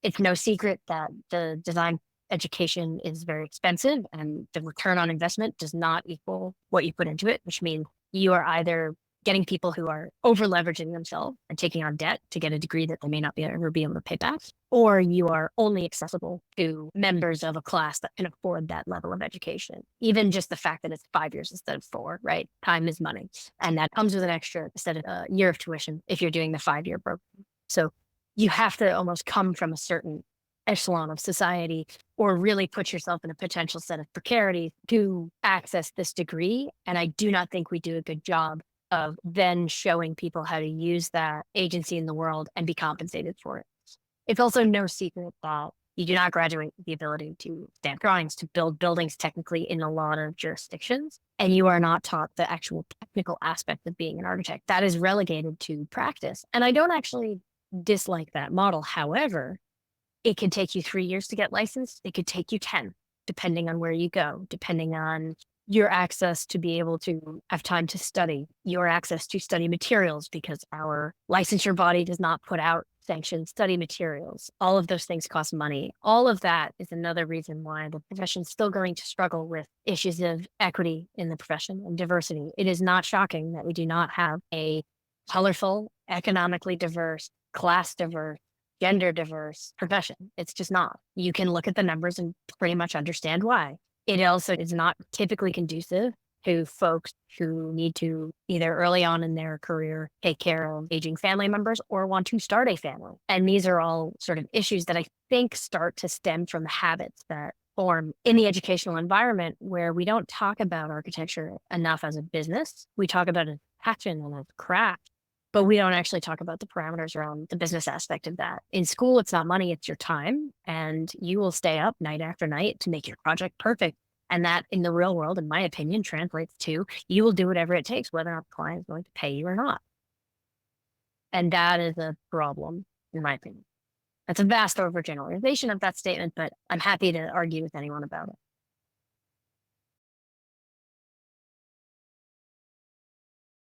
It's no secret that the design education is very expensive and the return on investment does not equal what you put into it, which means you are either getting people who are over leveraging themselves and taking on debt to get a degree that they may not ever be able to pay back, or you are only accessible to members of a class that can afford that level of education. Even just the fact that it's 5 years instead of 4, right? Time is money. And that comes with an extra instead of a year of tuition if you're doing the 5-year program. So you have to almost come from a certain echelon of society or really put yourself in a potential set of precarity to access this degree. And I do not think we do a good job of then showing people how to use that agency in the world and be compensated for it. It's also no secret that you do not graduate with the ability to stamp drawings, to build buildings technically in a lot of jurisdictions. And you are not taught the actual technical aspect of being an architect. That is relegated to practice. And I don't actually dislike that model. However, it can take you 3 years to get licensed. It could take you 10, depending on where you go, depending on your access to be able to have time to study, your access to study materials, because our licensure body does not put out sanctioned study materials. All of those things cost money. All of that is another reason why the profession is still going to struggle with issues of equity in the profession and diversity. It is not shocking that we do not have a colorful, economically diverse, class diverse, gender diverse profession. It's just not. You can look at the numbers and pretty much understand why. It also is not typically conducive to folks who need to either early on in their career take care of aging family members or want to start a family. And these are all sort of issues that I think start to stem from habits that form in the educational environment where we don't talk about architecture enough as a business. We talk about it as a passion and as a craft, but we don't actually talk about the parameters around the business aspect of that. In school, it's not money, it's your time. And you will stay up night after night to make your project perfect. And that in the real world, in my opinion, translates to you will do whatever it takes, whether or not the client is going to pay you or not. And that is a problem, in my opinion. That's a vast overgeneralization of that statement, but I'm happy to argue with anyone about it.